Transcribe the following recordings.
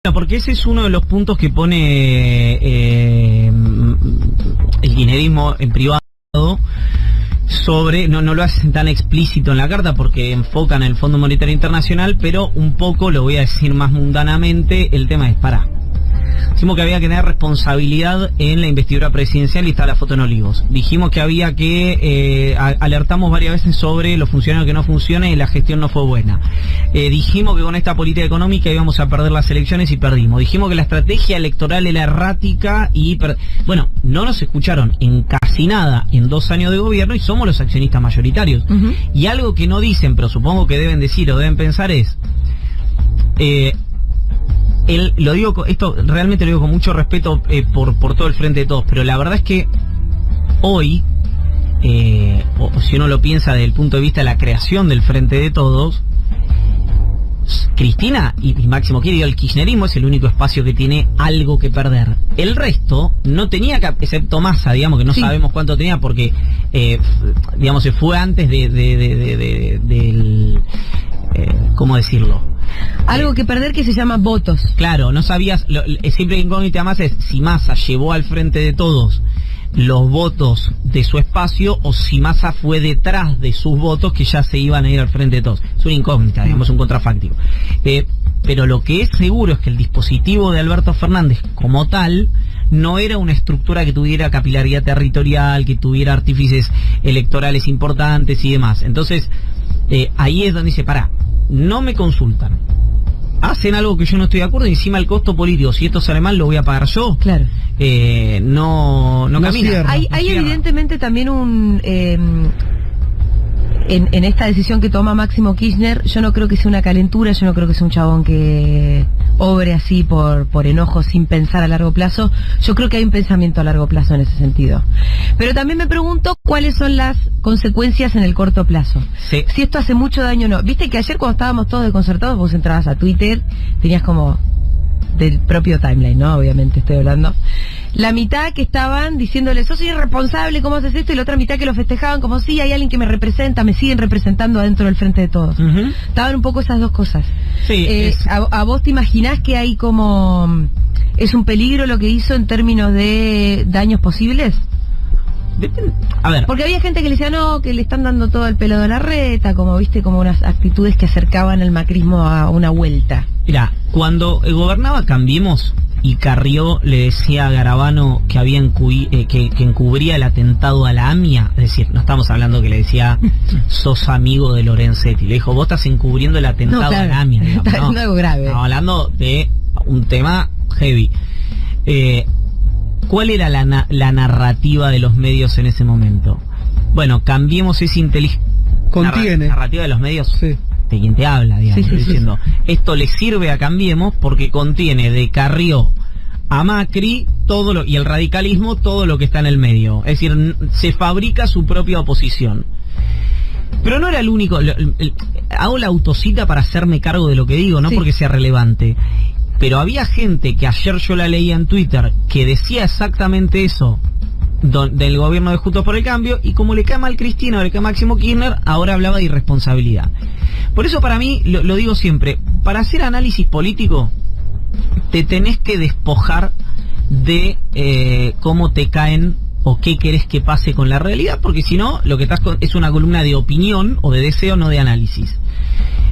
Porque ese es uno de los puntos que pone el kirchnerismo en privado sobre, no lo hacen tan explícito en la carta porque enfocan el Fondo Monetario Internacional, pero un poco, lo voy a decir más mundanamente, el tema es Dijimos que había que tener responsabilidad en la investidura presidencial y está la foto en Olivos. Dijimos que había que, alertamos varias veces sobre los funcionarios que no funcionan y la gestión no fue buena. Dijimos que con esta política económica íbamos a perder las elecciones y perdimos. Dijimos que la estrategia electoral era errática y... Bueno, no nos escucharon en casi nada en 2 años de gobierno y somos los accionistas mayoritarios. Y algo que no dicen, pero supongo que deben decir o deben pensar es... lo digo, esto realmente lo digo con mucho respeto por todo el Frente de Todos, pero la verdad es que hoy, o si uno lo piensa desde el punto de vista de la creación del Frente de Todos, Cristina y Máximo Kirchner, el kirchnerismo es el único espacio que tiene algo que perder. El resto no tenía, excepto Massa, digamos, que no sabemos cuánto tenía porque, digamos, se fue antes del... ¿cómo decirlo? Algo que perder que se llama votos. Claro, no sabías, siempre incógnita más es si Massa llevó al Frente de Todos los votos de su espacio o si Massa fue detrás de sus votos que ya se iban a ir al Frente de Todos. Es una incógnita, digamos, un contrafáctico. Pero lo que es seguro es que el dispositivo de Alberto Fernández como tal no era una estructura que tuviera capilaridad territorial, que tuviera artífices electorales importantes y demás. Entonces, ahí es donde dice, no me consultan, hacen algo que yo no estoy de acuerdo y encima el costo político, si esto sale mal lo voy a pagar yo. Claro. No camina. Hay evidentemente también un... En esta decisión que toma Máximo Kirchner, yo no creo que sea una calentura, yo no creo que sea un chabón que obre así por enojo sin pensar a largo plazo. Yo creo que hay un pensamiento a largo plazo en ese sentido. Pero también me pregunto cuáles son las consecuencias en el corto plazo. Sí. Si esto hace mucho daño o no. Viste que ayer cuando estábamos todos desconcertados, vos entrabas a Twitter, tenías como... del propio timeline, ¿no? Obviamente estoy hablando. La mitad que estaban diciéndole, sos irresponsable, ¿cómo haces esto? Y la otra mitad que lo festejaban como, sí, hay alguien que me representa, me siguen representando adentro del Frente de Todos. Estaban un poco esas dos cosas. Sí, ¿A vos te imaginás que hay como... es un peligro lo que hizo en términos de daños posibles? A ver. Porque había gente que le decía, no, que le están dando todo el pelo de la reta, como viste, como unas actitudes que acercaban al macrismo a una vuelta. Mira, cuando gobernaba Cambiemos y Carrió le decía a Garabano que había que encubría el atentado a la AMIA, es decir, no estamos hablando que le decía sos amigo de Lorenzetti, le dijo vos estás encubriendo el atentado a la AMIA, digamos, está haciendo algo grave. Estamos hablando de un tema heavy. ¿Cuál era la narrativa de los medios en ese momento? Bueno, Cambiemos es inteligente. Contiene. Narrativa de los medios. Sí. De quien te habla, digamos, diciendo, esto le sirve a Cambiemos porque contiene de Carrió a Macri y el radicalismo todo lo que está en el medio. Es decir, se fabrica su propia oposición. Pero no era el único. Hago la autocita para hacerme cargo de lo que digo, no porque sea relevante. Pero había gente que ayer yo la leía en Twitter que decía exactamente eso del gobierno de Juntos por el Cambio, y como le cae mal Cristina o le cae Máximo Kirchner, ahora hablaba de irresponsabilidad. Por eso para mí, lo digo siempre, para hacer análisis político te tenés que despojar de cómo te caen o qué querés que pase con la realidad, porque si no, lo que estás es una columna de opinión o de deseo, no de análisis.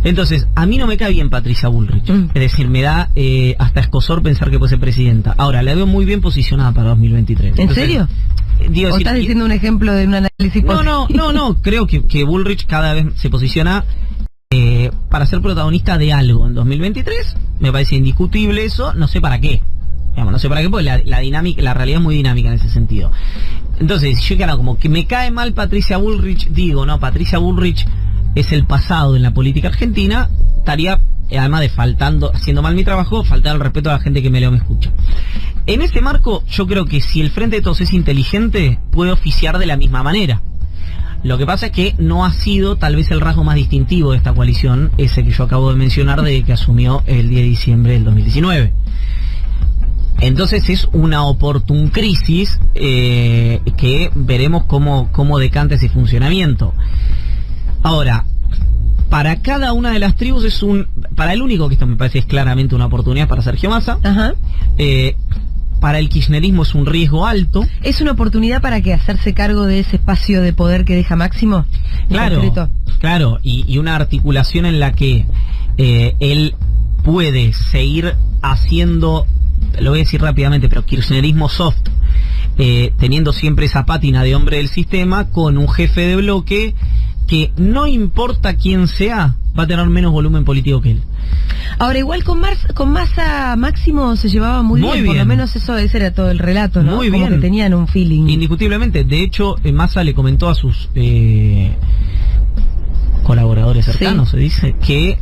Entonces, a mí no me cae bien Patricia Bullrich. Es decir, me da hasta escosor pensar que puede ser presidenta. Ahora, la veo muy bien posicionada para 2023. ¿En serio? Digo, ¿O estás diciendo un ejemplo de un análisis político? No, creo que Bullrich cada vez se posiciona para ser protagonista de algo en 2023. Me parece indiscutible eso, no sé para qué. Digamos, no sé para qué, porque la realidad es muy dinámica en ese sentido. Entonces, yo claro, como que me cae mal Patricia Bullrich, digo, no, Patricia Bullrich es el pasado en la política argentina, estaría, además de haciendo mal mi trabajo, faltar el respeto a la gente que me leo o me escucha. En ese marco, yo creo que si el Frente de Todos es inteligente, puede oficiar de la misma manera. Lo que pasa es que no ha sido tal vez el rasgo más distintivo de esta coalición, ese que yo acabo de mencionar de que asumió el 10 de diciembre del 2019. Entonces es una oportun crisis que veremos cómo decanta ese funcionamiento. Ahora, Para cada una de las tribus para el único, que esto me parece es claramente una oportunidad para Sergio Massa. Ajá. Para el kirchnerismo es un riesgo alto. ¿Es una oportunidad para que hacerse cargo de ese espacio de poder que deja Máximo? Claro, y una articulación en la que él puede seguir haciendo, lo voy a decir rápidamente, pero kirchnerismo soft, teniendo siempre esa pátina de hombre del sistema, con un jefe de bloque que no importa quién sea, va a tener menos volumen político que él. Ahora, igual con Massa Máximo se llevaba muy bien, por lo menos ese era todo el relato, ¿no? Muy Como bien. que tenían un feeling. Indiscutiblemente, de hecho, Massa le comentó a sus colaboradores cercanos, se dice, que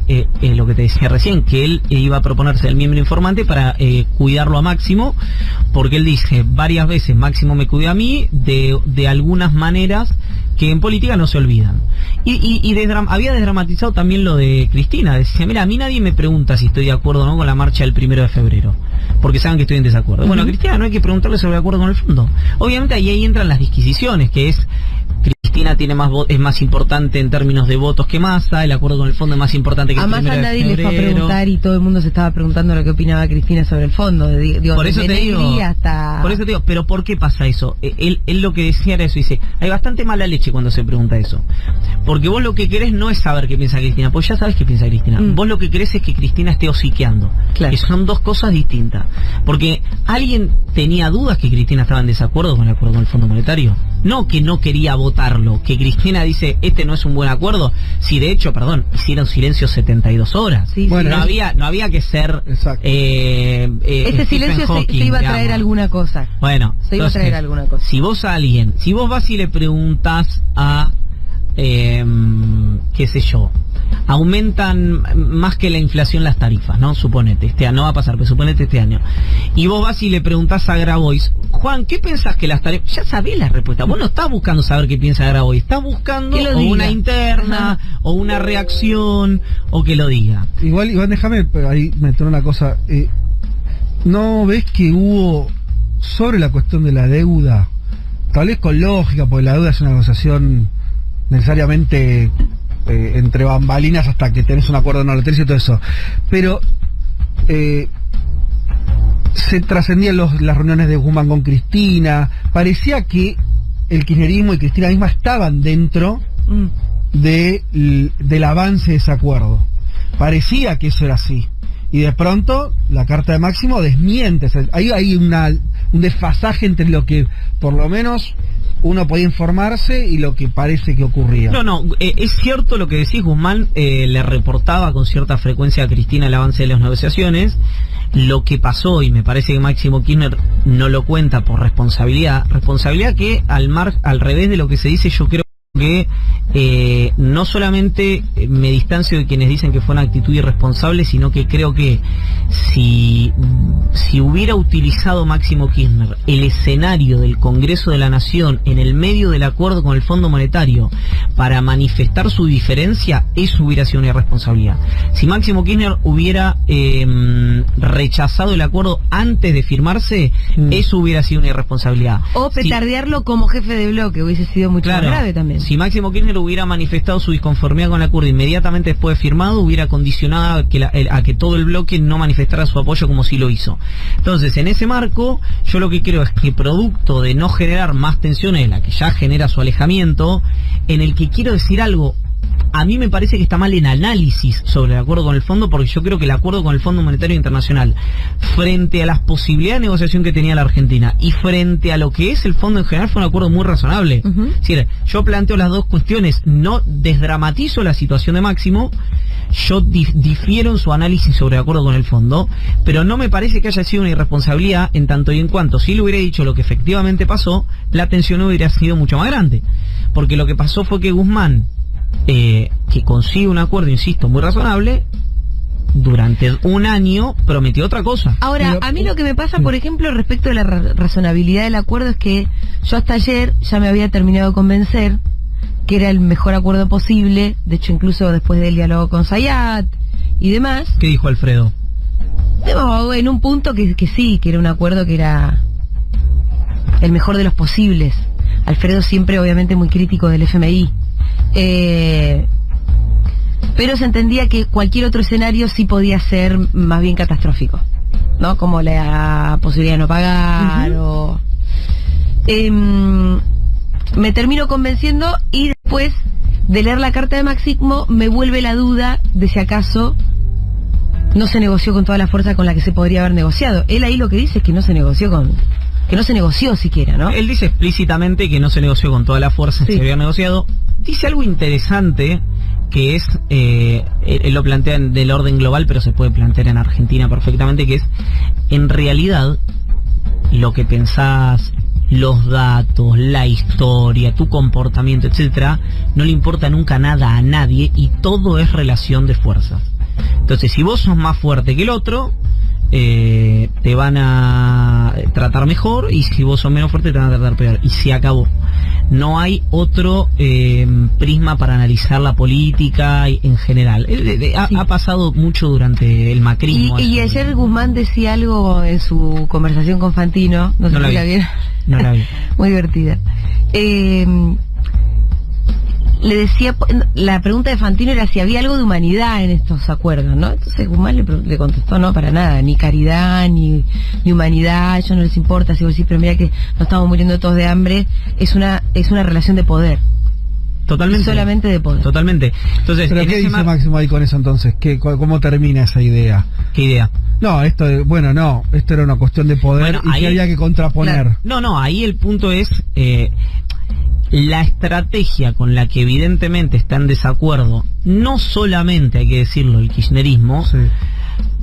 lo que te decía recién, que él iba a proponerse el miembro informante para cuidarlo a Máximo, porque él dice, varias veces Máximo me cuidó a mí, de algunas maneras que en política no se olvidan. Había desdramatizado también lo de Cristina. Decía, mira, a mí nadie me pregunta si estoy de acuerdo o no con la marcha del 1 de febrero, porque saben que estoy en desacuerdo. Bueno, a Cristina no hay que preguntarle sobre el acuerdo con el fondo. Obviamente ahí entran las disquisiciones, que es... Cristina es más importante en términos de votos que Massa, el acuerdo con el fondo es más importante que el 1 de febrero. A Massa nadie le fue a preguntar y todo el mundo se estaba preguntando lo que opinaba Cristina sobre el fondo. Por eso te digo, pero ¿por qué pasa eso? Él lo que decía era eso, dice, hay bastante mala leche cuando se pregunta eso. Porque vos lo que querés no es saber qué piensa Cristina, pues ya sabes qué piensa Cristina. Vos lo que querés es que Cristina esté hociqueando. Claro. Que son dos cosas distintas. Porque alguien tenía dudas que Cristina estaba en desacuerdo con el acuerdo con el Fondo Monetario. No que no quería votarlo, que Cristina dice, este no es un buen acuerdo. Si de hecho, hicieron silencio 72 horas. Sí, bueno, no había que ser ese silencio Hawking, se iba a traer alguna cosa. Bueno, se iba a traer alguna cosa. Si vos vas y le preguntás a qué sé yo, aumentan más que la inflación las tarifas, ¿no? Suponete, este año no va a pasar, pero suponete este año. Y vos vas y le preguntás a Grabois, Juan, ¿qué pensás que las tarifas? Ya sabés la respuesta. Vos no estás buscando saber qué piensa Grabois, estás buscando o una interna, o una reacción, o que lo diga. Igual déjame ahí meter una cosa. ¿No ves que hubo sobre la cuestión de la deuda, tal vez con lógica, porque la deuda es una negociación necesariamente entre bambalinas hasta que tenés un acuerdo no y todo eso, pero se trascendían las reuniones de Guzmán con Cristina, parecía que el kirchnerismo y Cristina misma estaban dentro del avance de ese acuerdo, parecía que eso era así, y de pronto la carta de Máximo desmiente. Hay un desfasaje entre lo que por lo menos uno podía informarse y lo que parece que ocurría. No, es cierto lo que decís. Guzmán le reportaba con cierta frecuencia a Cristina el avance de las negociaciones. Lo que pasó, y me parece que Máximo Kirchner no lo cuenta por responsabilidad que al revés de lo que se dice, yo creo que no solamente me distancio de quienes dicen que fue una actitud irresponsable, sino que creo que si hubiera utilizado Máximo Kirchner el escenario del Congreso de la Nación en el medio del acuerdo con el Fondo Monetario para manifestar su diferencia, eso hubiera sido una irresponsabilidad. Si Máximo Kirchner hubiera rechazado el acuerdo antes de firmarse, eso hubiera sido una irresponsabilidad. O petardearlo como jefe de bloque, hubiese sido mucho más grave también. Si Máximo Kirchner hubiera manifestado su disconformidad con el acuerdo inmediatamente después de firmado, hubiera condicionado a que todo el bloque no manifestara su apoyo como sí lo hizo. Entonces, en ese marco, yo lo que creo es que producto de no generar más tensiones de la que ya genera su alejamiento, en el que quiero decir algo, a mí me parece que está mal en análisis sobre el acuerdo con el fondo, porque yo creo que el acuerdo con el Fondo Monetario Internacional, frente a las posibilidades de negociación que tenía la Argentina y frente a lo que es el fondo en general, fue un acuerdo muy razonable. Es decir, yo planteo las dos cuestiones, no desdramatizo la situación de Máximo, yo difiero en su análisis sobre el acuerdo con el fondo, pero no me parece que haya sido una irresponsabilidad en tanto y en cuanto, si le hubiera dicho lo que efectivamente pasó, la tensión hubiera sido mucho más grande, porque lo que pasó fue que Guzmán, que consigue un acuerdo, insisto, muy razonable, durante un año prometió otra cosa. Ahora, a mí lo que me pasa, por ejemplo, respecto de la razonabilidad del acuerdo, es que yo hasta ayer ya me había terminado de convencer que era el mejor acuerdo posible, de hecho incluso después del diálogo con Zayat y demás. ¿Qué dijo Alfredo? No, en un punto que sí, que era un acuerdo que era el mejor de los posibles. Alfredo siempre obviamente muy crítico del FMI. Pero se entendía que cualquier otro escenario sí podía ser más bien catastrófico, ¿no? Como la posibilidad de no pagar o... me termino convenciendo y después de leer la carta de Máximo me vuelve la duda de si acaso no se negoció con toda la fuerza con la que se podría haber negociado. Él ahí lo que dice es que no se negoció siquiera, ¿no? Él dice explícitamente que no se negoció con toda la fuerza que se había negociado. Dice algo interesante que es, él lo plantea del orden global, pero se puede plantear en Argentina perfectamente, que es, en realidad, lo que pensás, los datos, la historia, tu comportamiento, etcétera, no le importa nunca nada a nadie y todo es relación de fuerzas. Entonces, si vos sos más fuerte que el otro, te van a tratar mejor, y si vos sos menos fuerte te van a tratar peor, y se acabó. No hay otro prisma para analizar la política en general. Ha pasado mucho durante el macrismo. Y ayer Guzmán decía algo en su conversación con Fantino, no sé si la vieron. No la vi. Muy divertida. Le decía, la pregunta de Fantino era si había algo de humanidad en estos acuerdos, ¿no? Entonces Guzmán le contestó, no, para nada, ni caridad, ni humanidad, a ellos no les importa, si vos decís, pero mira que nos estamos muriendo todos de hambre, es una relación de poder. Totalmente. Solamente de poder. Totalmente. Entonces, ¿pero qué dice Máximo ahí con eso entonces? ¿Cómo termina esa idea? ¿Qué idea? No, esto era una cuestión de poder y ahí, que había que contraponer. Claro. No, ahí el punto es... la estrategia con la que evidentemente está en desacuerdo, no solamente, hay que decirlo, el kirchnerismo,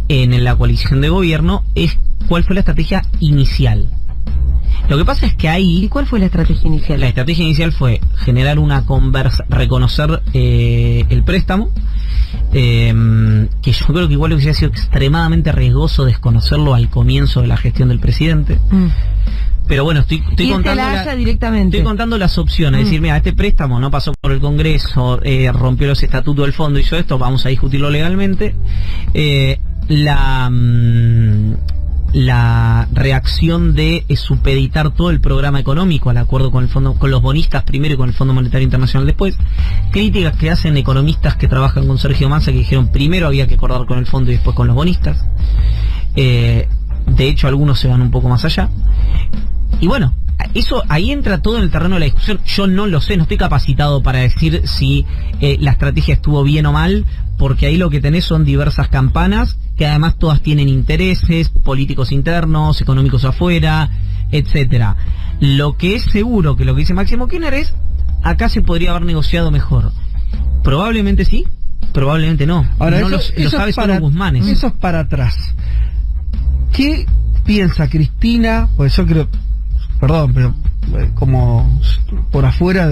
en la coalición de gobierno, es cuál fue la estrategia inicial. Lo que pasa es que ahí... ¿Y cuál fue la estrategia inicial? La estrategia inicial fue generar una reconocer el préstamo, que yo creo que igual hubiese sido extremadamente riesgoso desconocerlo al comienzo de la gestión del presidente. Pero bueno, estoy contando las opciones. Es decir, mira, este préstamo no pasó por el Congreso, rompió los estatutos del fondo, hizo esto, vamos a discutirlo legalmente. La reacción de supeditar todo el programa económico al acuerdo con el fondo, con los bonistas primero y con el Fondo Monetario Internacional después. Críticas que hacen economistas que trabajan con Sergio Massa, que dijeron primero había que acordar con el fondo y después con los bonistas. De hecho, algunos se van un poco más allá. Y bueno, eso ahí entra todo en el terreno de la discusión. Yo no lo sé, no estoy capacitado para decir si la estrategia estuvo bien o mal, porque ahí lo que tenés son diversas campanas, que además todas tienen intereses políticos internos, económicos afuera, etcétera. Lo que es seguro, que lo que dice Máximo Kirchner es, acá se podría haber negociado mejor. Probablemente sí, probablemente no. Ahora, no lo sabe solo Guzmán. Eso es para atrás. ¿Qué piensa Cristina? Pues yo creo... Perdón, pero como por afuera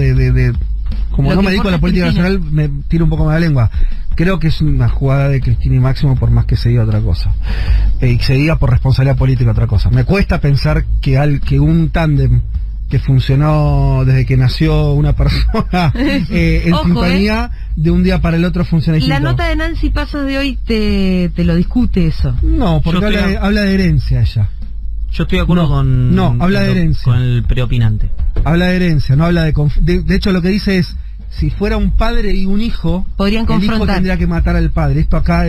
como no me dedico a la política nacional, me tiro un poco más la lengua. Creo que es una jugada de Cristina y Máximo, por más que se diga otra cosa. Y se diga por responsabilidad política otra cosa. Me cuesta pensar que un tándem que funcionó desde que nació una persona en sintonía, de un día para el otro funciona distinto. La nota de Nancy Pasos de hoy te lo discute eso. No, porque habla de herencia ella. Yo estoy de acuerdo habla de herencia. Con el preopinante. Habla de herencia, no habla de hecho lo que dice es, si fuera un padre y un hijo, podrían confrontar. El hijo tendría que matar al padre. Esto acá,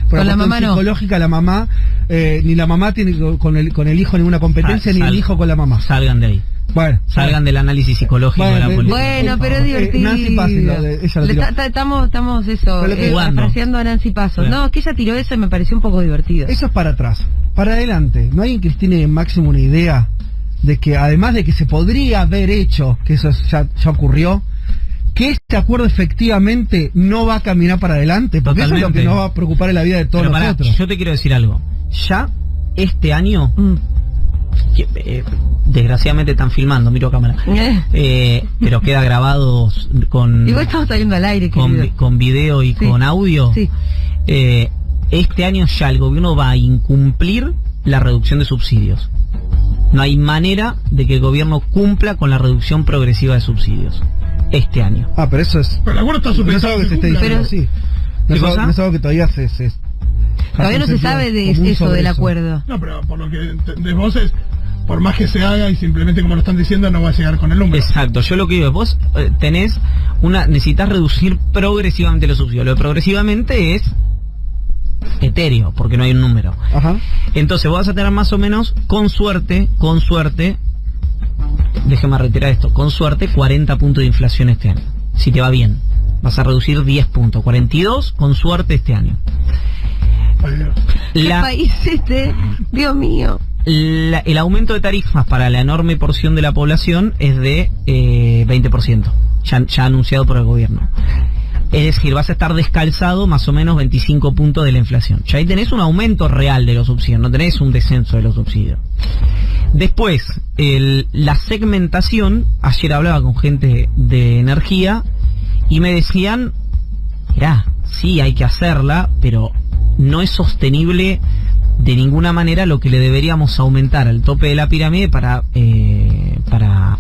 por la mamá psicológica, la mamá, ni la mamá tiene con el hijo ninguna competencia, ni el hijo con la mamá. Salgan de ahí. Bueno, salgan del análisis psicológico de la política. Bueno, pero es divertido. Nancy Pasos, estamos eso, parafraseando a Nancy Pasos. Claro. No, es que ella tiró eso y me pareció un poco divertido. Eso es para atrás. Para adelante, ¿no hay en Cristina y en Máximo una idea de que además de que se podría haber hecho, que eso ya ocurrió, que este acuerdo efectivamente no va a caminar para adelante? Porque eso es lo que nos va a preocupar en la vida de todos nosotros. Yo te quiero decir algo. Ya este año... desgraciadamente están filmando, miro a cámara, pero queda grabado con... Igual estamos saliendo al aire, con video y con audio. Sí. Este año ya el gobierno va a incumplir la reducción de subsidios. No hay manera de que el gobierno cumpla con la reducción progresiva de subsidios este año. Pero eso es... Pero el acuerdo está suspendido. No es algo que se esté diciendo, sí. No es algo que todavía todavía no se sabe de eso del acuerdo. No, pero por lo que entendés vos es... por más que se haga y simplemente como lo están diciendo, no va a llegar con el número. Exacto, yo lo que digo es, vos necesitas reducir progresivamente los subsidios. Lo de progresivamente es etéreo, porque no hay un número. Ajá. Entonces vos vas a tener más o menos, con suerte, déjeme retirar esto, con suerte 40 puntos de inflación este año, si te va bien. Vas a reducir 10 puntos, 42 con suerte este año. Ay, Dios. ¿Qué país Dios mío? El aumento de tarifas para la enorme porción de la población es de 20%, ya anunciado por el gobierno. Es decir, vas a estar descalzado más o menos 25 puntos de la inflación. Ya ahí tenés un aumento real de los subsidios, no tenés un descenso de los subsidios. Después, la segmentación, ayer hablaba con gente de energía y me decían, mirá, sí hay que hacerla, pero no es sostenible de ninguna manera lo que le deberíamos aumentar al tope de la pirámide para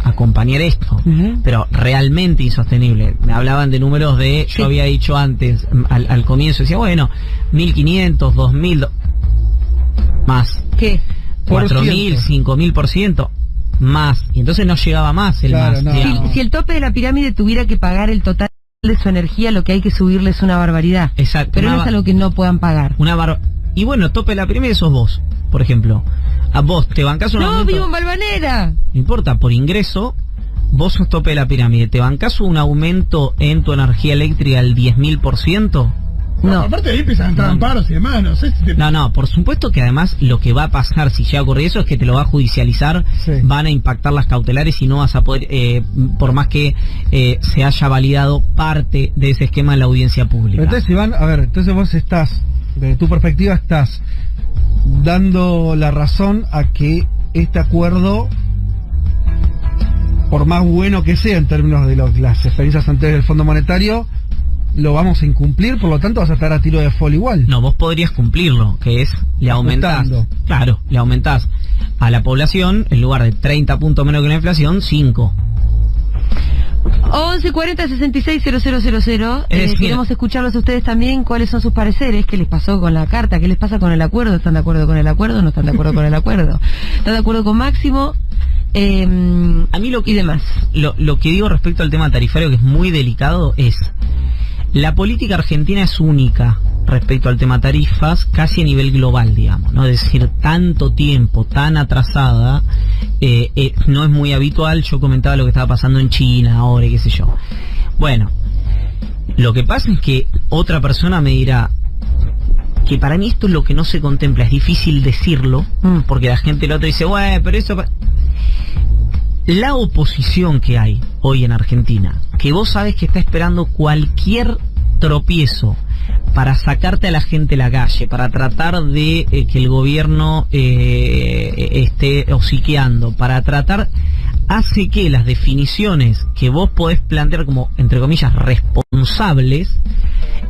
acompañar esto. Pero realmente insostenible. Me hablaban de números de, yo había dicho antes, al comienzo, decía, bueno, 1.500, 2.000, más. ¿Qué? 4.000, 5.000%, más. Y entonces no llegaba más el Claro, más. no. Si el tope de la pirámide tuviera que pagar el total de su energía, lo que hay que subirle es una barbaridad. Exacto. Pero no es algo que no puedan pagar. Y bueno, tope de la pirámide sos vos, por ejemplo. A vos te bancás un No, aumento. vivo en Balvanera. No importa, por ingreso, vos sos tope de la pirámide. ¿Te bancás un aumento en tu energía eléctrica al 10.000%? No. Aparte de ahí empiezan a entrar amparos y demás, no sé si te... No, por supuesto que además lo que va a pasar si llega a ocurrir eso es que te lo va a judicializar, Sí. van a impactar las cautelares y no vas a poder, por más que se haya validado parte de ese esquema en la audiencia pública. Entonces, Iván, a ver, entonces vos estás, desde tu perspectiva, estás dando la razón a que este acuerdo, por más bueno que sea en términos de las experiencias anteriores del Fondo Monetario, lo vamos a incumplir, por lo tanto vas a estar a tiro de fall igual. No, vos podrías cumplirlo, que es, le aumentás, Ajustando. claro, le aumentás a la población, en lugar de 30 puntos menos que la inflación, 5. 1140 66 000. Es decir, Queremos escucharlos a ustedes también. ¿Cuáles son sus pareceres? ¿Qué les pasó con la carta? ¿Qué les pasa con el acuerdo? ¿Están de acuerdo con el acuerdo? ¿No están de acuerdo con el acuerdo? ¿Están de acuerdo con Máximo? A mí y demás. Lo que digo respecto al tema tarifario, que es muy delicado, es la política argentina es única respecto al tema tarifas, casi a nivel global, digamos, ¿no? Es decir, tanto tiempo, tan atrasada, no es muy habitual. Yo comentaba lo que estaba pasando en China ahora y qué sé yo. Bueno, lo que pasa es que otra persona me dirá que para mí esto es lo que no se contempla, es difícil decirlo, porque la gente lo otro dice, bueno, pero eso... La oposición que hay hoy en Argentina, que vos sabés que está esperando cualquier tropiezo para sacarte a la gente a la calle, para tratar de que el gobierno esté hociqueando, para tratar, hace que las definiciones que vos podés plantear como, entre comillas, responsables,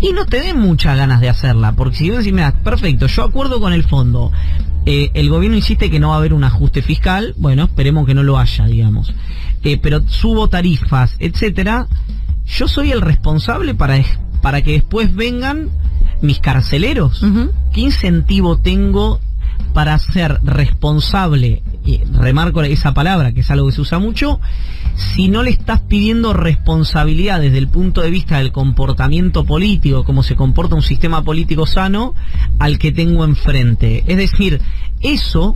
y no te den muchas ganas de hacerla, porque si vos decís, mira, perfecto, yo acuerdo con el fondo, el gobierno insiste que no va a haber un ajuste fiscal, bueno, esperemos que no lo haya, digamos, pero subo tarifas, etcétera, yo soy el responsable para que después vengan mis carceleros. ¿Qué incentivo tengo para ser responsable? Y remarco esa palabra, que es algo que se usa mucho, si no le estás pidiendo responsabilidad desde el punto de vista del comportamiento político, cómo se comporta un sistema político sano, al que tengo enfrente. Es decir, eso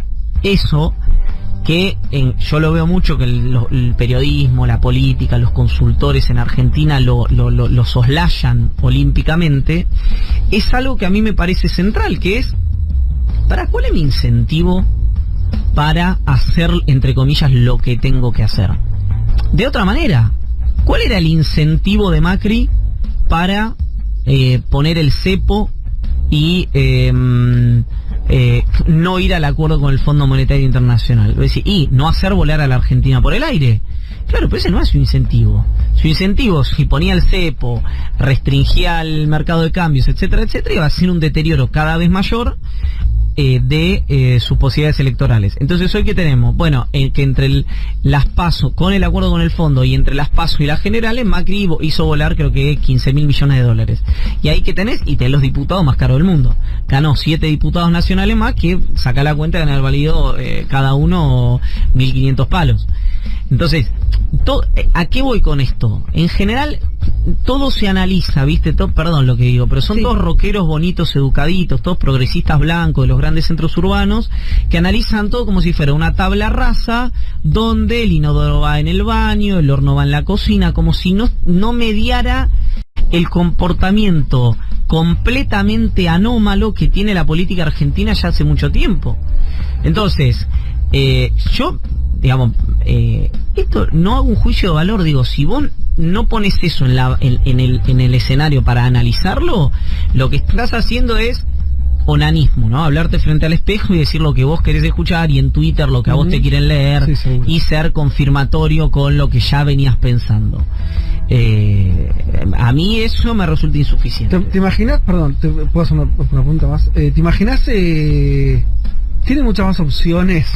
que yo lo veo mucho, que el periodismo, la política, los consultores en Argentina lo soslayan olímpicamente, es algo que a mí me parece central, que es, ¿cuál es mi incentivo para hacer, entre comillas, lo que tengo que hacer? De otra manera, ¿cuál era el incentivo de Macri para poner el cepo y no ir al acuerdo con el Fondo Monetario Internacional? Es decir, y no hacer volar a la Argentina por el aire. Claro, pero ese no es su incentivo. Su incentivo, si ponía el cepo, restringía el mercado de cambios, etcétera, etcétera, iba a ser un deterioro cada vez mayor, de sus posibilidades electorales. Entonces hoy que tenemos, bueno, que entre las PASO, con el acuerdo con el fondo y entre las PASO y las generales, Macri hizo volar creo que 15.000 millones de dólares. Y ahí que tenés, y tenés los diputados más caros del mundo. Ganó 7 diputados nacionales más, que saca la cuenta de haber valido cada uno 1.500 palos. Entonces, ¿a qué voy con esto? En general, todo se analiza, ¿viste? Perdón lo que digo, pero son todos rockeros bonitos, educaditos, todos progresistas blancos de los grandes centros urbanos, que analizan todo como si fuera una tabla rasa, donde el inodoro va en el baño, el horno va en la cocina, como si no mediara el comportamiento completamente anómalo que tiene la política argentina ya hace mucho tiempo. Entonces, yo, digamos, esto no hago un juicio de valor, digo, si vos no pones eso en el escenario para analizarlo, lo que estás haciendo es onanismo, ¿no? Hablarte frente al espejo y decir lo que vos querés escuchar, y en Twitter lo que a vos te quieren leer, y ser confirmatorio con lo que ya venías pensando. A mí eso me resulta insuficiente. ¿Te imaginas, perdón, te puedo hacer una pregunta más? ¿Te imaginas, tiene muchas más opciones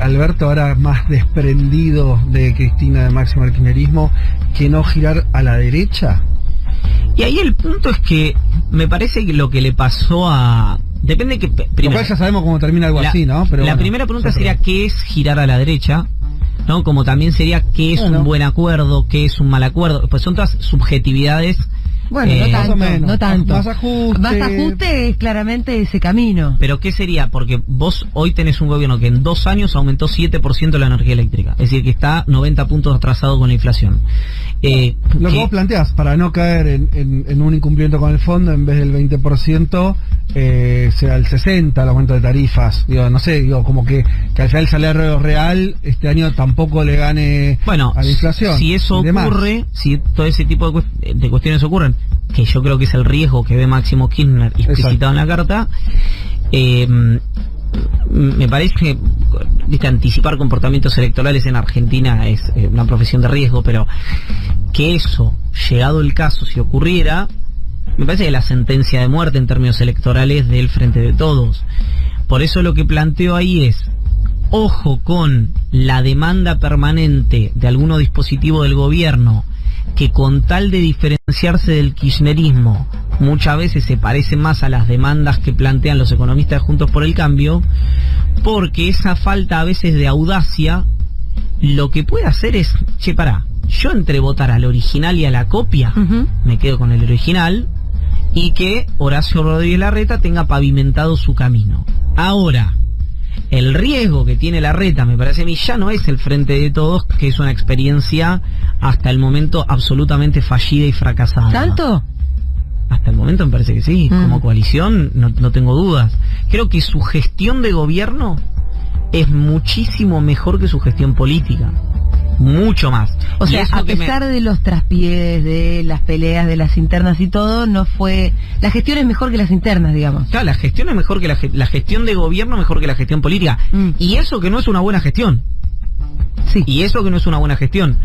Alberto ahora más desprendido de Cristina, de máximo del kirchnerismo, que no girar a la derecha? Y ahí el punto es que me parece que lo que le pasó a... Depende que... Primero, ya sabemos cómo termina algo así, ¿no? Pero la primera pregunta sería ¿qué es girar a la derecha? ¿No? Como también sería ¿qué es un buen acuerdo? ¿Qué es un mal acuerdo? Pues son todas subjetividades. Bueno, no tanto, no tanto. Más ajuste. Más ajuste es claramente ese camino. Pero ¿qué sería? Porque vos hoy tenés un gobierno que en 2 años aumentó 7% la energía eléctrica. Es decir, que está 90 puntos atrasado con la inflación. Lo que vos planteás, para no caer en un incumplimiento con el fondo, en vez del 20%, sea el 60% el aumento de tarifas. Digo, no sé, como que al final el salario real este año tampoco le gane a la inflación. Si eso ocurre, si todo ese tipo de cuestiones ocurren, que yo creo que es el riesgo que ve Máximo Kirchner explicitado en la carta, me parece que anticipar comportamientos electorales en Argentina es una profesión de riesgo, pero que eso, llegado el caso, si ocurriera, me parece que la sentencia de muerte en términos electorales del Frente de Todos. Por eso lo que planteo ahí es, ojo con la demanda permanente de algunos dispositivos del gobierno que, con tal de diferenciarse del kirchnerismo, muchas veces se parecen más a las demandas que plantean los economistas de Juntos por el Cambio, porque esa falta a veces de audacia lo que puede hacer es, yo entre votar al original y a la copia, me quedo con el original, y que Horacio Rodríguez Larreta tenga pavimentado su camino. Ahora, el riesgo que tiene Larreta, me parece a mí, ya no es el Frente de Todos, que es una experiencia hasta el momento absolutamente fallida y fracasada. ¿Tanto? Hasta el momento me parece que sí. Como coalición no tengo dudas. Creo que su gestión de gobierno es muchísimo mejor que su gestión política. Mucho más. O sea, a pesar de los traspiés, de las peleas, de las internas y todo, no fue... La gestión es mejor que las internas, digamos. Claro, la gestión es mejor que la gestión de gobierno, mejor que la gestión política. Y eso que no es una buena gestión. Sí. Y eso que no es una buena gestión.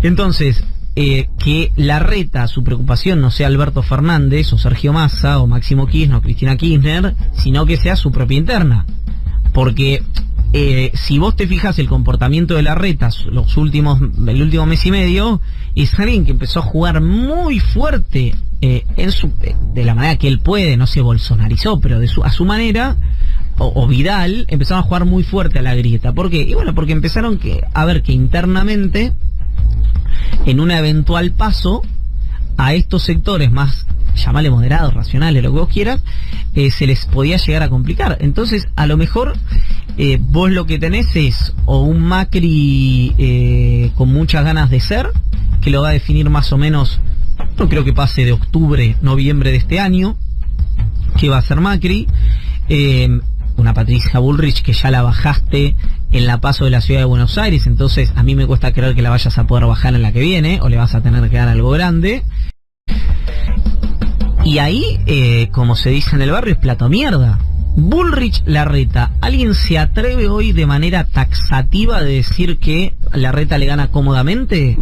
Entonces, que Larreta, su preocupación no sea Alberto Fernández, o Sergio Massa, o Máximo Kirchner, o Cristina Kirchner, sino que sea su propia interna. Porque... si vos te fijas, el comportamiento de Larreta el último mes y medio es alguien que empezó a jugar muy fuerte de la manera que él puede, no se bolsonarizó, pero a su manera, o Vidal empezaron a jugar muy fuerte a la grieta. ¿Por qué? Y bueno, porque empezaron a ver que internamente, en un eventual paso, a estos sectores más, llamale moderados, racionales, lo que vos quieras, se les podía llegar a complicar. Entonces, a lo mejor vos lo que tenés es o un Macri con muchas ganas de ser, que lo va a definir más o menos, no creo que pase de octubre, noviembre de este año, que va a ser Macri, una Patricia Bullrich que ya la bajaste en la paso de la ciudad de Buenos Aires, entonces a mí me cuesta creer que la vayas a poder bajar en la que viene, o le vas a tener que dar algo grande. Y ahí, como se dice en el barrio, es plato mierda. Bullrich, Larreta, ¿alguien se atreve hoy de manera taxativa de decir que Larreta le gana cómodamente?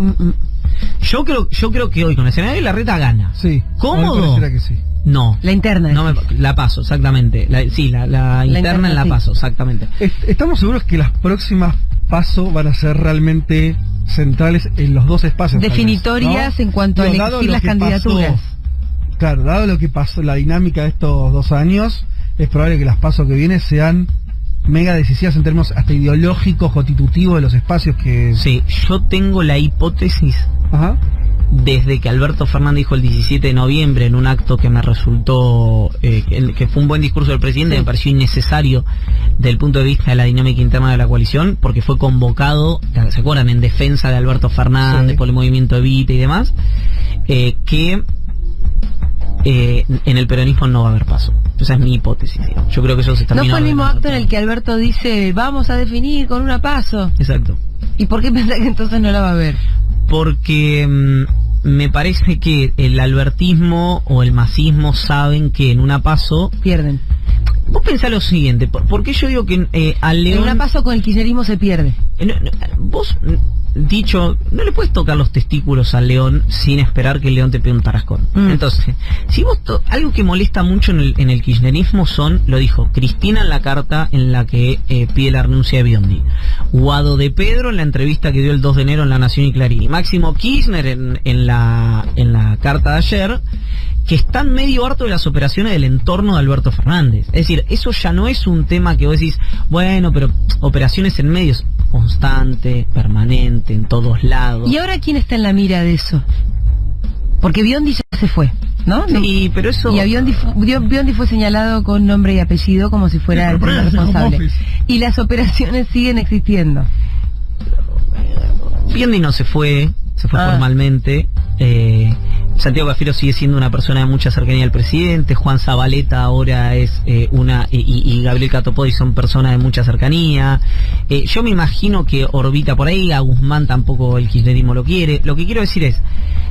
Yo creo que hoy con el escenario Larreta gana. Sí. ¿Cómodo? Que sí. No. La interna. No la paso, exactamente. La interna en la paso, exactamente. Estamos seguros que las próximas pasos van a ser realmente centrales en los dos espacios. Definitorias, ¿no? En cuanto a elegir las candidaturas. Claro, dado lo que pasó, la dinámica de estos 2 años, es probable que las pasos que vienen sean mega decisivas en términos hasta ideológicos, constitutivos de los espacios que... Sí, yo tengo la hipótesis, desde que Alberto Fernández dijo el 17 de noviembre en un acto que me resultó, que fue un buen discurso del presidente, me pareció innecesario desde el punto de vista de la dinámica interna de la coalición, porque fue convocado, ¿se acuerdan?, en defensa de Alberto Fernández, por el movimiento Evita y demás, que en el peronismo no va a haber paso. Esa es mi hipótesis, digamos. Yo creo que eso se termina. ¿No fue el mismo acto en el que Alberto dice, vamos a definir con una paso? Exacto. ¿Y por qué pensás que entonces no la va a haber? Porque me parece que el albertismo o el masismo saben que en una paso pierden. Vos pensá lo siguiente, ¿por qué yo digo que al León... En una paso con el kirchnerismo se pierde. Vos, dicho, no le puedes tocar los testículos al León sin esperar que el León te pegue un tarascón. Entonces, si vos algo que molesta mucho en el kirchnerismo son, lo dijo Cristina en la carta en la que pide la renuncia de Biondi, Guado de Pedro en la entrevista que dio el 2 de enero en La Nación y Clarín, y Máximo Kirchner en la carta de ayer, que están medio harto de las operaciones del entorno de Alberto Fernández. Es decir, eso ya no es un tema que vos decís, bueno, pero operaciones en medios, constante, permanente, en todos lados. ¿Y ahora quién está en la mira de eso? Porque Biondi ya se fue, ¿no? Sí, pero eso... Y a Biondi fue señalado con nombre y apellido como si fuera el primer responsable. Y las operaciones siguen existiendo. Biondi no se fue formalmente. Santiago Cafiero sigue siendo una persona de mucha cercanía al presidente. Juan Zabaleta ahora es y Gabriel Catopodi son personas de mucha cercanía. Yo me imagino que orbita por ahí. A Guzmán tampoco el kirchnerismo lo quiere. Lo que quiero decir es,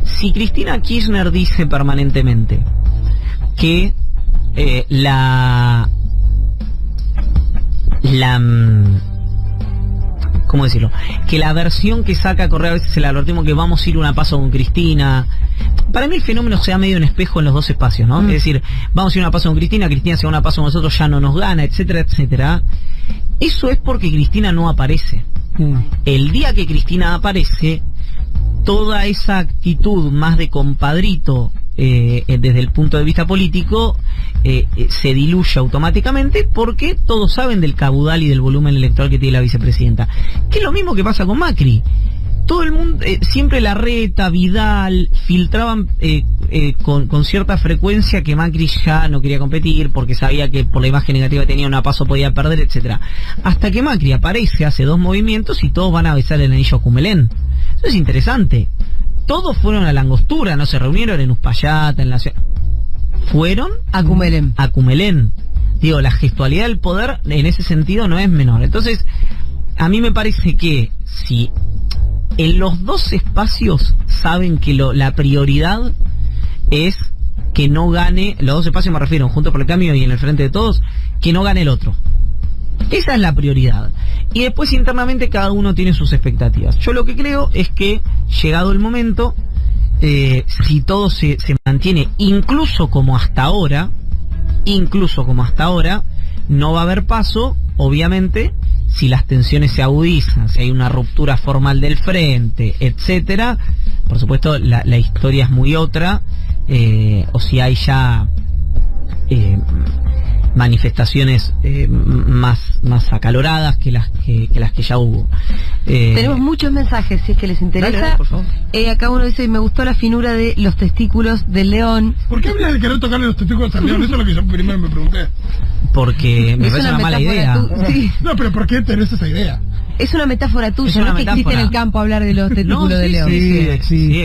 si Cristina Kirchner dice permanentemente que ¿cómo decirlo? Que la versión que saca Correa a veces el albertismo, que vamos a ir una paso con Cristina. Para mí el fenómeno se da medio en espejo en los dos espacios, ¿no? Es decir, vamos a ir una paso con Cristina se va una paso con nosotros, ya no nos gana, etcétera, etcétera. Eso es porque Cristina no aparece. El día que Cristina aparece, toda esa actitud más de compadrito desde el punto de vista político se diluye automáticamente, porque todos saben del caudal y del volumen electoral que tiene la vicepresidenta, que es lo mismo que pasa con Macri. Todo el mundo, siempre Larreta, Vidal, filtraban con cierta frecuencia que Macri ya no quería competir porque sabía que por la imagen negativa que tenía una paso podía perder, etcétera. Hasta que Macri aparece, hace 2 movimientos y todos van a besar el anillo a Cumelén. Eso es interesante. Todos fueron a la Angostura, no se reunieron en Uspallata, en la ciudad. Fueron a Cumelén. A Cumelén. Digo, la gestualidad del poder en ese sentido no es menor. Entonces, a mí me parece que si en los dos espacios saben que la prioridad es que no gane, los dos espacios me refiero, Juntos por el Cambio y en el Frente de Todos, que no gane el otro. Esa es la prioridad. Y después internamente cada uno tiene sus expectativas. Yo lo que creo es que, llegado el momento, si todo se mantiene incluso como hasta ahora, no va a haber paso, obviamente. Si las tensiones se agudizan, si hay una ruptura formal del frente, etcétera, por supuesto la historia es muy otra, o si hay ya manifestaciones más acaloradas que las que ya hubo. Tenemos muchos mensajes, si es que les interesa. Dale, por favor. Acá uno dice, me gustó la finura de los testículos del león. ¿Por qué hablas de querer tocarle los testículos al león? Eso es lo que yo primero me pregunté. Porque me parece una mala idea. Sí. No, pero ¿por qué tenés esa idea? Es una metáfora tuya, una no es que existe en el campo hablar de los testículos de león. Sí,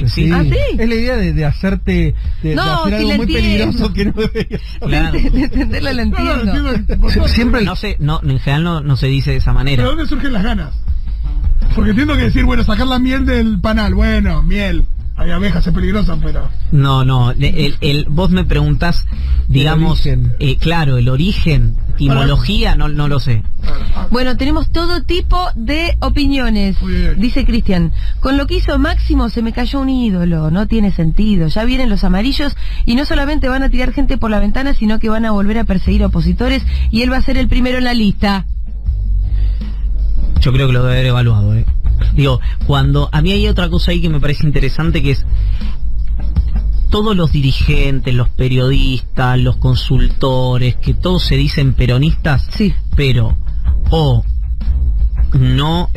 existe. ¿Ah, sí? Es la idea de hacerte, de hacer algo muy peligroso que no deberías. Claro. De entenderla la entiendo. Siempre en general no se dice de esa manera. ¿Pero dónde surgen las ganas? Porque entiendo que decir, bueno, sacar la miel del panal, bueno, miel. Hay abejas, es peligrosa, pero... No, vos me preguntás, digamos, el origen. Claro, el origen. etimología no lo sé. Bueno, tenemos todo tipo de opiniones. Dice Cristian, con lo que hizo Máximo se me cayó un ídolo, no tiene sentido. Ya vienen los amarillos y no solamente van a tirar gente por la ventana, sino que van a volver a perseguir opositores y él va a ser el primero en la lista. Yo creo que lo debe haber evaluado, Digo, cuando a mí hay otra cosa ahí que me parece interesante, que es todos los dirigentes, los periodistas, los consultores, que todos se dicen peronistas, sí, pero o no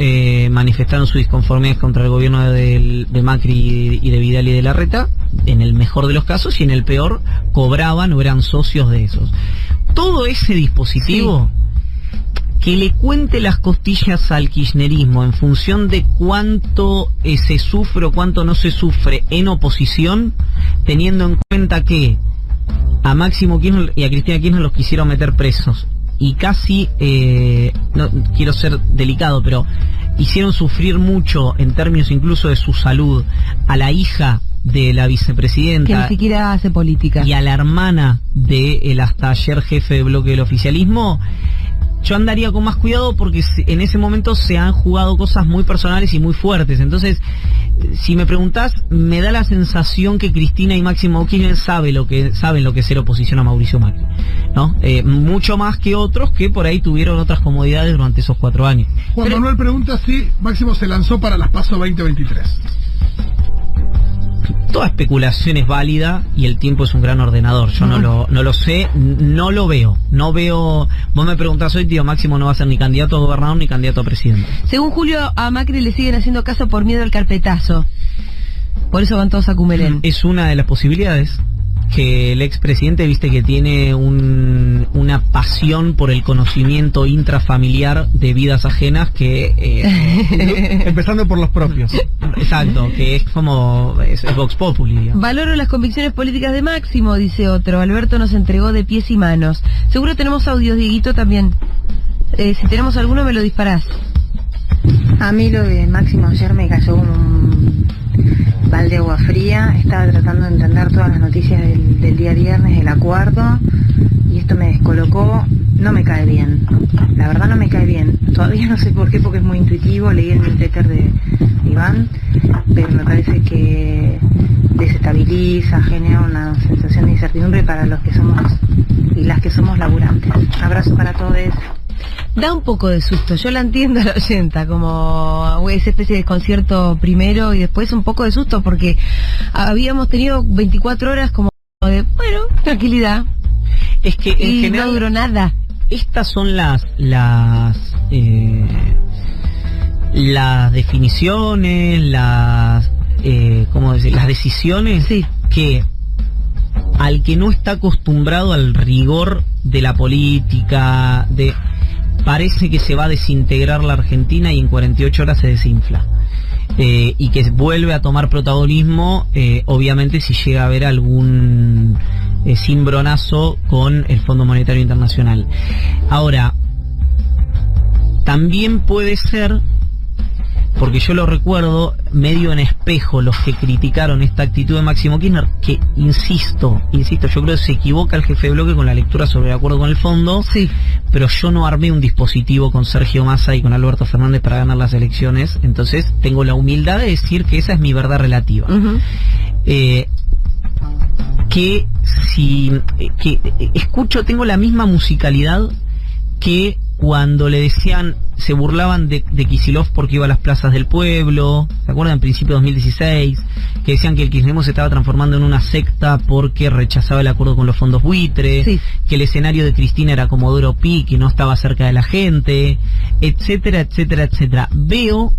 manifestaron su disconformidad contra el gobierno de Macri y de Vidal y de Larreta, en el mejor de los casos, y en el peor cobraban o eran socios de esos. Todo ese dispositivo, sí, que le cuente las costillas al kirchnerismo en función de cuánto se sufre o cuánto no se sufre en oposición, teniendo en cuenta que a Máximo Kirchner y a Cristina Kirchner los quisieron meter presos y casi, no quiero ser delicado, pero hicieron sufrir mucho en términos incluso de su salud a la hija de la vicepresidenta, que ni siquiera hace política, y a la hermana del hasta ayer jefe de bloque del oficialismo. Yo andaría con más cuidado porque en ese momento se han jugado cosas muy personales y muy fuertes. Entonces, si me preguntás, me da la sensación que Cristina y Máximo Kirchner saben lo que es ser oposición a Mauricio Macri, ¿no? Mucho más que otros que por ahí tuvieron otras comodidades durante esos 4 años. Juan Manuel pregunta si Máximo se lanzó para las PASO 2023. Toda especulación es válida y el tiempo es un gran ordenador. Yo no lo sé, no lo veo. No veo. Vos me preguntás hoy, tío, Máximo no va a ser ni candidato a gobernador ni candidato a presidente. Según Julio, a Macri le siguen haciendo caso por miedo al carpetazo. Por eso van todos a Cumelén. Es una de las posibilidades. Que el expresidente, viste, que tiene una pasión por el conocimiento intrafamiliar de vidas ajenas que... empezando por los propios. Exacto, que es como... es Vox Populi, digamos. Valoro las convicciones políticas de Máximo, dice otro. Alberto nos entregó de pies y manos. Seguro tenemos audios, Dieguito, también. Si tenemos alguno, me lo disparás. A mí lo de Máximo ayer me cayó como un balde de agua fría. Estaba tratando de entender todas las noticias del día viernes, del acuerdo, y esto me descolocó. No me cae bien, la verdad no me cae bien. Todavía no sé por qué, porque es muy intuitivo. Leí el newsletter de Iván, pero me parece que desestabiliza, genera una sensación de incertidumbre para los que somos y las que somos laburantes. Abrazo para todos. Da un poco de susto, yo la entiendo a la oyenta, como esa especie de desconcierto primero y después un poco de susto, porque habíamos tenido 24 horas como de, bueno, tranquilidad. Es que en y general no duró nada. Estas son las definiciones, ¿cómo decir? Las decisiones, sí, que al que no está acostumbrado al rigor de la política, parece que se va a desintegrar la Argentina y en 48 horas se desinfla. Y que vuelve a tomar protagonismo, obviamente, si llega a haber algún cimbronazo con el Fondo Monetario Internacional. Ahora, también puede ser, porque yo lo recuerdo medio en espejo, los que criticaron esta actitud de Máximo Kirchner, que insisto, yo creo que se equivoca el jefe de bloque con la lectura sobre el acuerdo con el fondo, sí, pero yo no armé un dispositivo con Sergio Massa y con Alberto Fernández para ganar las elecciones, entonces tengo la humildad de decir que esa es mi verdad relativa. Que escucho, tengo la misma musicalidad que cuando le decían, se burlaban de Kicillof porque iba a las plazas del pueblo, ¿se acuerdan? En principio de 2016, que decían que el kirchnerismo se estaba transformando en una secta porque rechazaba el acuerdo con los fondos buitre, sí, que el escenario de Cristina era Comodoro Pi, que no estaba cerca de la gente, etcétera, etcétera, etcétera. Veo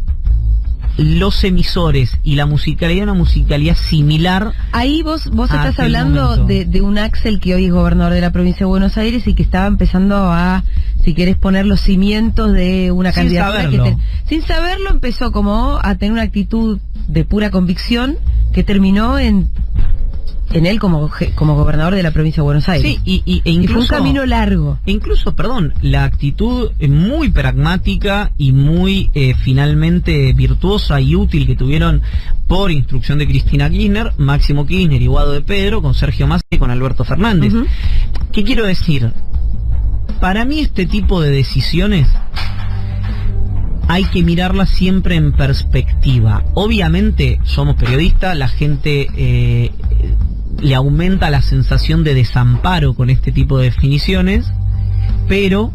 los emisores y la musicalidad, una musicalidad similar. Ahí vos estás hablando de un Axel que hoy es gobernador de la provincia de Buenos Aires y que estaba empezando a, si querés, poner los cimientos de una candidatura. Sin saberlo empezó como a tener una actitud de pura convicción que terminó en él como gobernador de la provincia de Buenos Aires. Sí, e incluso, y fue un camino largo. Incluso, la actitud muy pragmática y muy finalmente virtuosa y útil que tuvieron por instrucción de Cristina Kirchner, Máximo Kirchner y Guado de Pedro, con Sergio Massa y con Alberto Fernández. ¿Qué quiero decir? Para mí este tipo de decisiones hay que mirarlas siempre en perspectiva. Obviamente somos periodistas, la gente le aumenta la sensación de desamparo con este tipo de definiciones, pero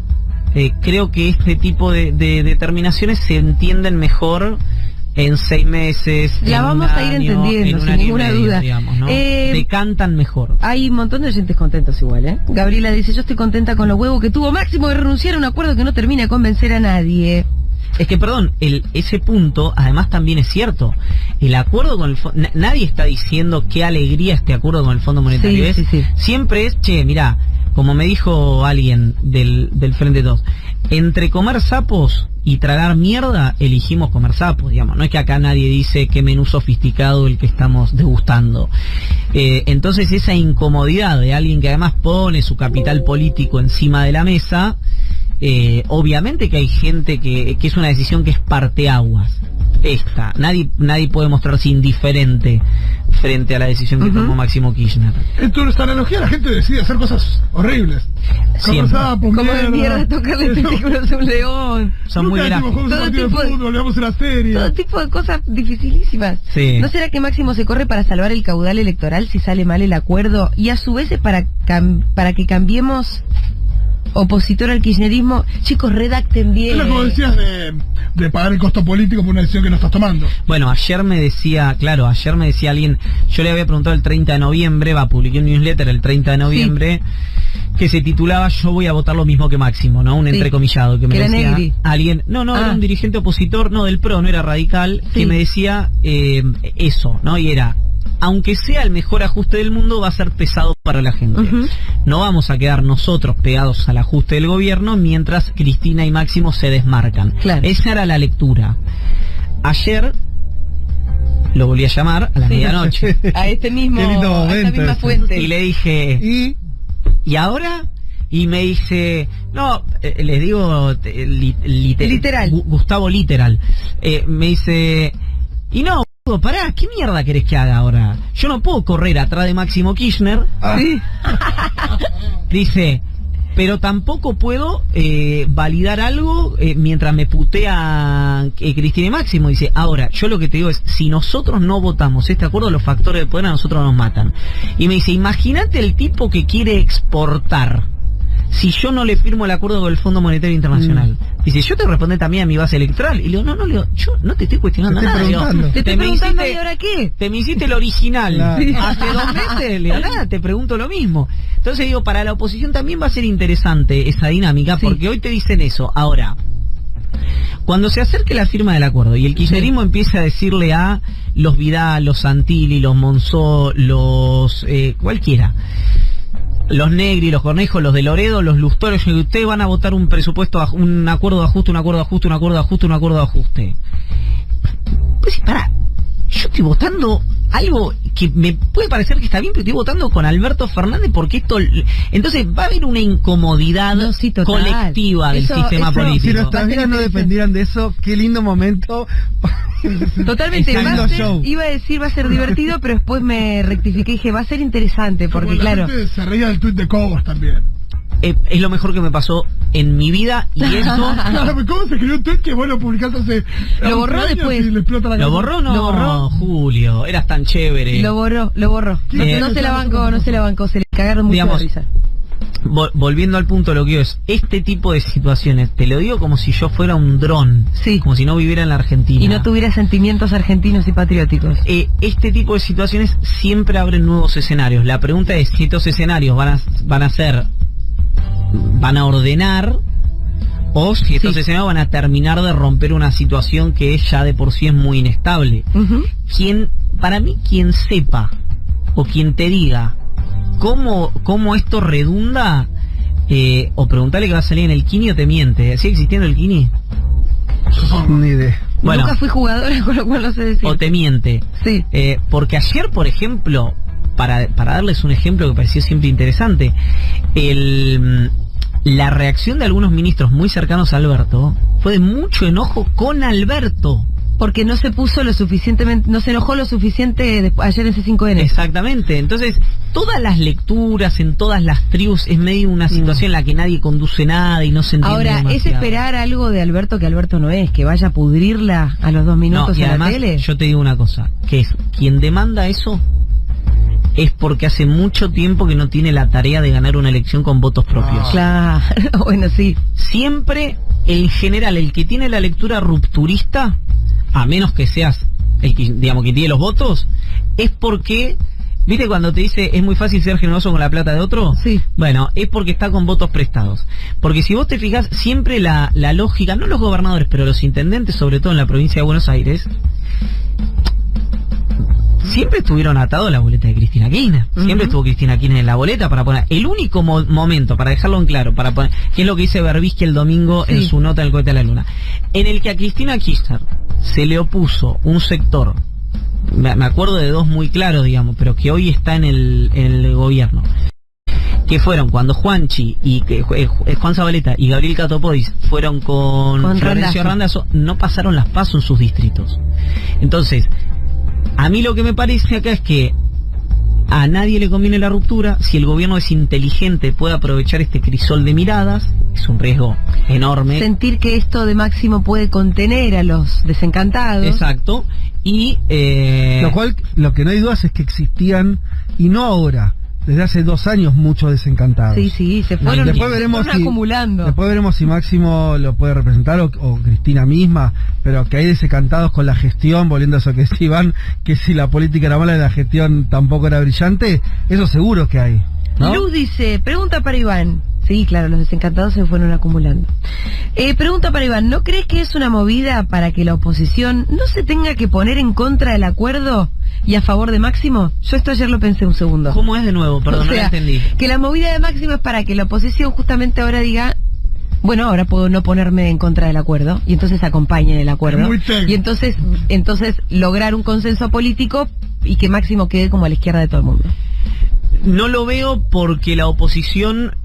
creo que este tipo de determinaciones se entienden mejor en 6 meses. La vamos a ir entendiendo, sin ninguna duda. Digamos, ¿no? Decantan mejor. Hay un montón de oyentes contentos igual, ¿eh? Gabriela dice, yo estoy contenta con los huevos que tuvo Máximo de renunciar a un acuerdo que no termina de convencer a nadie. Es que, perdón, ese punto, además, también es cierto. El acuerdo con el fondo... Nadie está diciendo qué alegría este acuerdo con el Fondo Monetario es. Sí. Siempre es, mirá, como me dijo alguien del Frente 2, entre comer sapos y tragar mierda, elegimos comer sapos, digamos. No es que acá nadie dice qué menú sofisticado el que estamos degustando. Entonces, esa incomodidad de alguien que además pone su capital político encima de la mesa... obviamente que hay gente que es una decisión que es parteaguas. Nadie puede mostrarse indiferente frente a la decisión que tomó Máximo Kirchner. En tu analogía la gente decide hacer cosas horribles. Como de mierda tocarle testículos a un león. Son muy gráficos. Todo tipo de cosas dificilísimas. Sí. ¿No será que Máximo se corre para salvar el caudal electoral si sale mal el acuerdo? Y a su vez es para que cambiemos opositor al kirchnerismo. Chicos, redacten bien. Es lo que decías de pagar el costo político por una decisión que no estás tomando. Bueno, ayer me decía alguien, yo le había preguntado el 30 de noviembre, publiqué un newsletter el 30 de noviembre, que se titulaba Yo voy a votar lo mismo que Máximo, ¿no? Un entrecomillado que me decía Negri. Alguien, era un dirigente opositor, no del PRO, no era radical, que me decía eso, ¿no? Y era, aunque sea el mejor ajuste del mundo, va a ser pesado para la gente. No vamos a quedar nosotros pegados al ajuste del gobierno mientras Cristina y Máximo se desmarcan. Claro. Esa era la lectura. Ayer lo volví a llamar a la medianoche. A esta misma fuente. Y le dije, ¿y ahora? Y me dice, no, les digo literal. Gustavo Literal. Me dice, y no, pará, ¿qué mierda querés que haga ahora? Yo no puedo correr atrás de Máximo Kirchner. Sí. Dice, pero tampoco puedo validar algo mientras me putea Cristina y Máximo. Dice, ahora, yo lo que te digo es, si nosotros no votamos este acuerdo, los factores de poder a nosotros nos matan. Y me dice, imagínate el tipo que quiere exportar si yo no le firmo el acuerdo con el Fondo Monetario Internacional. Dice, yo te respondí también a mi base electoral. Y le digo, yo no te estoy cuestionando nada. Te estoy preguntando, ¿y ahora qué? Te me hiciste el original. Claro. Hace 2 meses, le digo, nada, te pregunto lo mismo. Entonces digo, para la oposición también va a ser interesante esa dinámica, porque hoy te dicen eso. Ahora, cuando se acerque la firma del acuerdo y el kirchnerismo empieza a decirle a los Vidal, los Santilli, los Monzó, los cualquiera, los Negri, los Cornejo, los de Loredo, los Lustoro, que ustedes van a votar un presupuesto, un acuerdo de ajuste, un acuerdo de ajuste, un acuerdo de ajuste, un acuerdo de ajuste. Pues pará, yo estoy votando algo que me puede parecer que está bien, pero estoy votando con Alberto Fernández porque esto... Entonces va a haber una incomodidad colectiva del sistema político. Si nuestras vidas no dependieran de eso, qué lindo momento. Totalmente. Iba a decir va a ser divertido, pero después me rectifiqué y dije va a ser interesante, porque claro... Se reía del tuit de Cobos también. Es lo mejor que me pasó en mi vida y eso... Claro, ¿cómo se escribió un tuit que bueno publicaste hace... Lo borró después. ¿Lo borró? No, ¿Lo borró? Julio, eras tan chévere. Lo borró. No se la bancó, se le cagaron mucho de risa. Volviendo al punto de lo que es este tipo de situaciones, te lo digo como si yo fuera un dron, como si no viviera en la Argentina y no tuviera sentimientos argentinos y patrióticos. Este tipo de situaciones siempre abren nuevos escenarios. La pregunta es si estos escenarios van a ordenar o si estos escenarios van a terminar de romper una situación que ya de por sí es muy inestable. Para mí, quien sepa o quien te diga cómo esto redunda, o preguntarle que va a salir en el Kini o te miente. ¿Sigue existiendo el Kini? Ni idea. Bueno, nunca fui jugadora, con lo cual no sé decir. O te miente. Sí. Porque ayer, por ejemplo, para darles un ejemplo que pareció siempre interesante, la reacción de algunos ministros muy cercanos a Alberto fue de mucho enojo con Alberto. Porque no se puso lo suficientemente, no se enojó lo suficiente ayer en C5N. Exactamente. Entonces, todas las lecturas, en todas las tribus, es medio una situación en la que nadie conduce nada y no se entiende. Ahora, demasiado. ¿es esperar algo de Alberto que Alberto no es? ¿Que vaya a pudrirla a los 2 minutos y en además, la tele? yo te digo una cosa, que es, quien demanda eso es porque hace mucho tiempo que no tiene la tarea de ganar una elección con votos propios. Claro, bueno, sí. Siempre, en general, el que tiene la lectura rupturista, a menos que seas el que, digamos, que tiene los votos, es porque, ¿viste cuando te dice es muy fácil ser generoso con la plata de otro? Sí. Bueno, es porque está con votos prestados. Porque si vos te fijas, siempre la lógica, no los gobernadores, pero los intendentes, sobre todo en la provincia de Buenos Aires, siempre estuvieron atados a la boleta de Cristina Kirchner. Siempre estuvo Cristina Kirchner en la boleta para poner. El único momento, para dejarlo en claro, para poner, que es lo que dice Berbisky el domingo en su nota del cohete a la luna, en el que a Cristina Kirchner se le opuso un sector, me acuerdo de dos muy claros, digamos, pero que hoy está en el gobierno, que fueron cuando Juanchi y Juan Zabaleta y Gabriel Catopodis fueron con Florencio Randazzo, no pasaron las PASO en sus distritos. Entonces, a mí lo que me parece acá es que a nadie le conviene la ruptura. Si el gobierno es inteligente, puede aprovechar este crisol de miradas. Es un riesgo enorme. Sentir que esto de Máximo puede contener a los desencantados. Exacto. Y lo cual, lo que no hay dudas es que existían, y no ahora, desde hace 2 años, muchos desencantados. Sí, se fueron, acumulando. Después veremos si Máximo lo puede representar o Cristina misma, pero que hay desencantados con la gestión, volviendo a eso que decía Iván, que si la política era mala y la gestión tampoco era brillante, eso seguro que hay, ¿no? Luz dice, pregunta para Iván. Sí, claro, los desencantados se fueron acumulando. Pregunta para Iván, ¿no crees que es una movida para que la oposición no se tenga que poner en contra del acuerdo y a favor de Máximo? Yo esto ayer lo pensé un segundo. ¿Cómo es de nuevo? Perdón, o sea, no lo entendí. Que la movida de Máximo es para que la oposición justamente ahora diga, bueno, ahora puedo no ponerme en contra del acuerdo, y entonces acompañen el acuerdo. Y entonces lograr un consenso político y que Máximo quede como a la izquierda de todo el mundo. No lo veo porque la oposición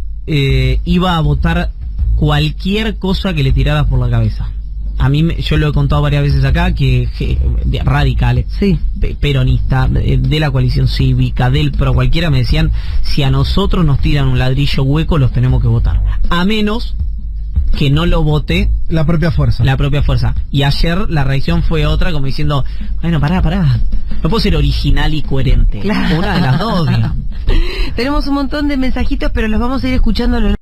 iba a votar cualquier cosa que le tiraras por la cabeza. A mí, yo lo he contado varias veces acá, que radicales, peronistas, de la coalición cívica, del PRO, cualquiera me decían, si a nosotros nos tiran un ladrillo hueco, los tenemos que votar. A menos que no lo vote la propia fuerza. Y ayer la reacción fue otra, como diciendo, bueno, pará. No puedo ser original y coherente. Claro. Una de las dos, digamos. Tenemos un montón de mensajitos, pero los vamos a ir escuchando a lo